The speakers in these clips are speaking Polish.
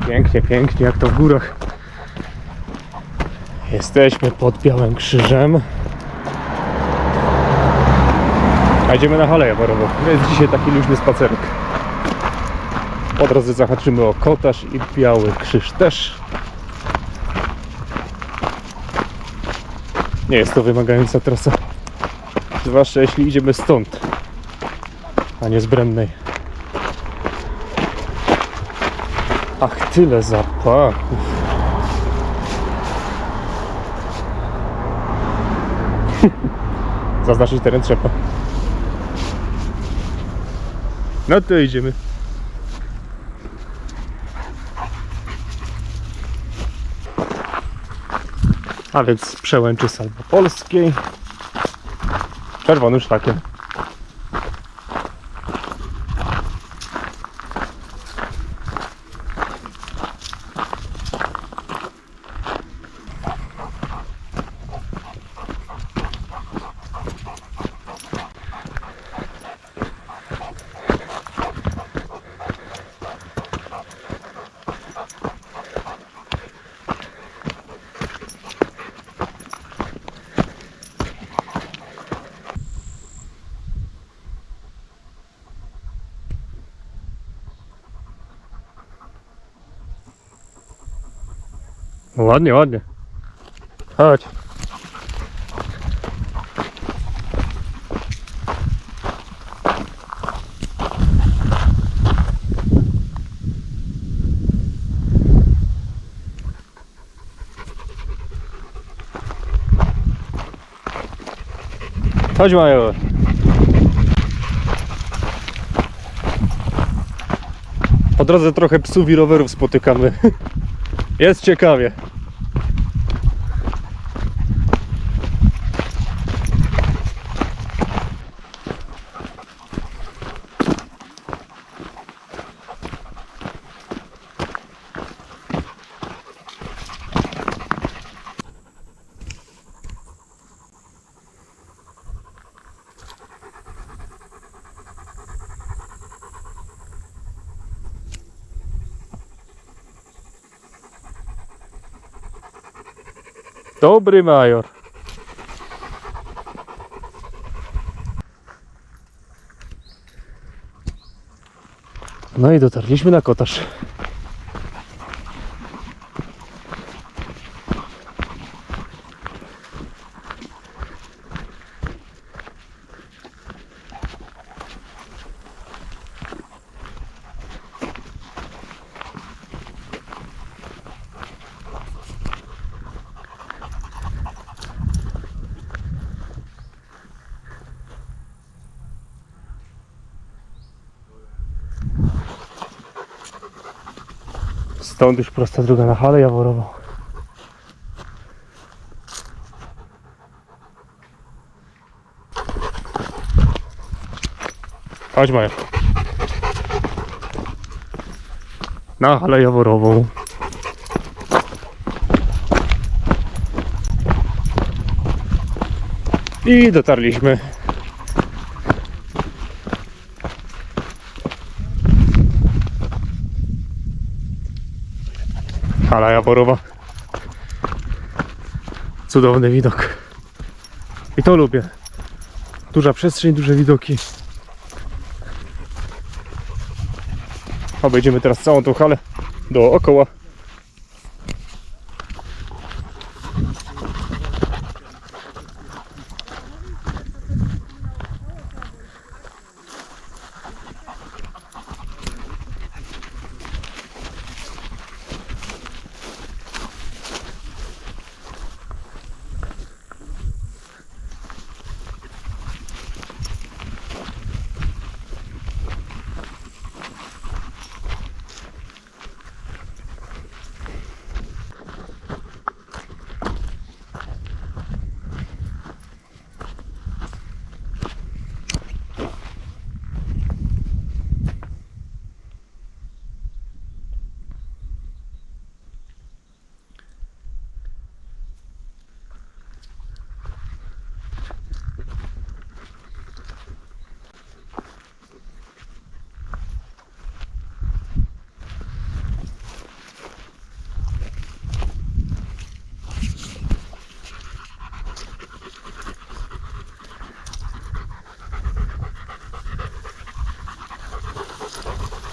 Pięknie, pięknie, jak to w górach. Jesteśmy pod Białym Krzyżem. A idziemy na halę jaworową. Jest dzisiaj taki luźny spacerek. Po drodze zahaczymy o Kotarz i Biały Krzyż też. Nie jest to wymagająca trasa. Zwłaszcza jeśli idziemy stąd, a nie z Brennej. Ach, tyle zapachów. Zaznaczyć teren trzeba. No to idziemy. A więc przełęczy Salwopolskiej czerwonym szlakiem. Ładnie, ładnie. Chodź. Chodź, Major. Po drodze trochę psów i rowerów spotykamy. Jest ciekawie. Dobry Major. No i dotarliśmy na Kotarz. Stąd już prosta droga na halę jaworową. Chodź, Maja. Na halę jaworową. I dotarliśmy. Hala jaworowa. Cudowny widok. I to lubię. Duża przestrzeń, duże widoki. Obejdziemy teraz całą tą halę dookoła.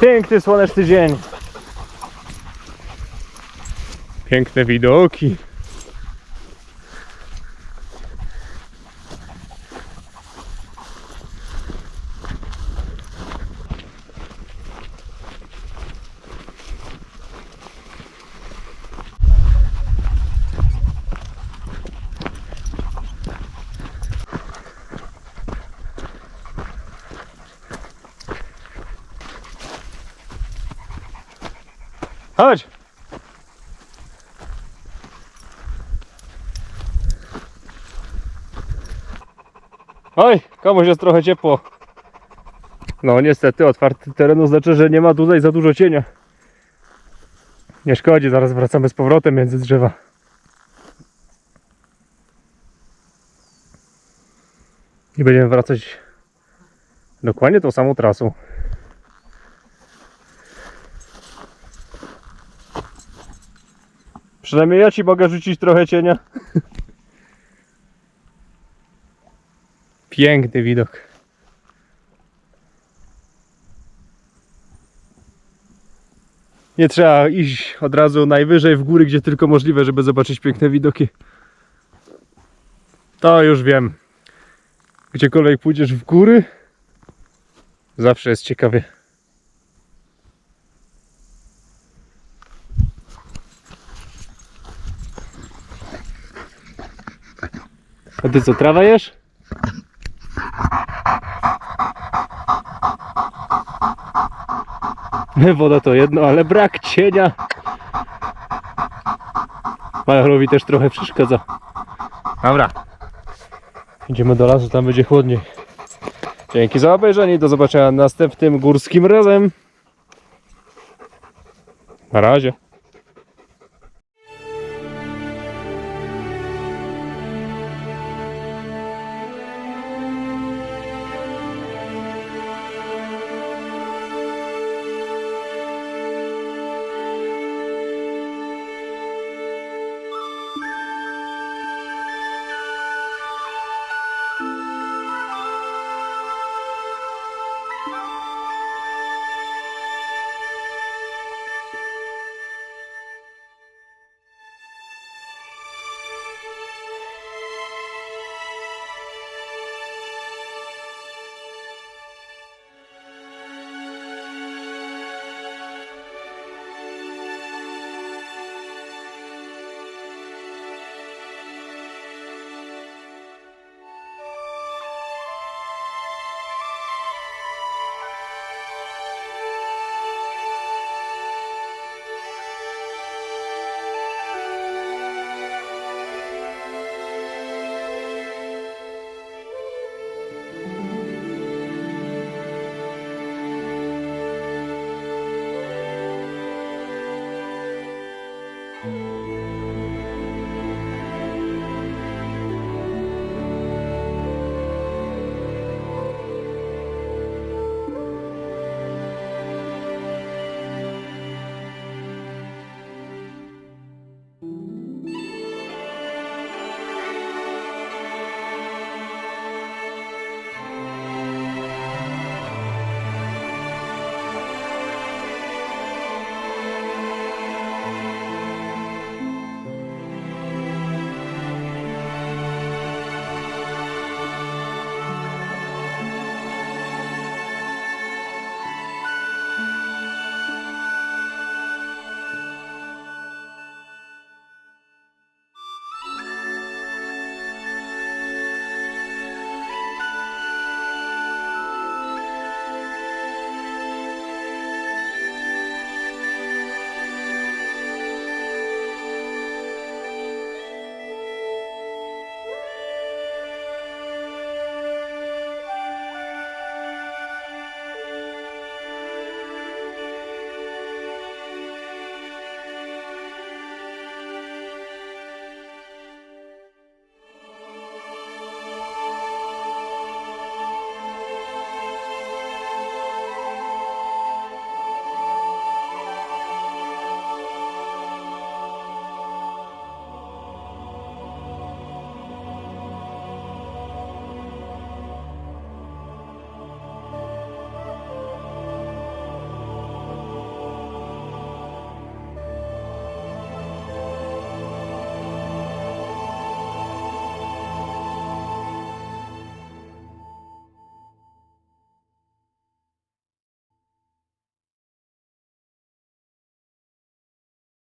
Piękny, słoneczny dzień. Piękne widoki. Chodź! Oj, komuś jest trochę ciepło. No niestety, otwarty teren oznacza, że nie ma tutaj za dużo cienia. Nie szkodzi, zaraz wracamy z powrotem między drzewa. I będziemy wracać dokładnie tą samą trasą. Przynajmniej ja ci mogę rzucić trochę cienia. Piękny widok. Nie trzeba iść od razu najwyżej w góry, gdzie tylko możliwe, żeby zobaczyć piękne widoki. To już wiem. Gdziekolwiek pójdziesz w góry, zawsze jest ciekawie. A ty co, trawę jesz? Woda to jedno, ale brak cienia Majorowi też trochę przeszkadza. Dobra, idziemy do lasu, tam będzie chłodniej. Dzięki za obejrzenie i do zobaczenia następnym górskim razem. Na razie.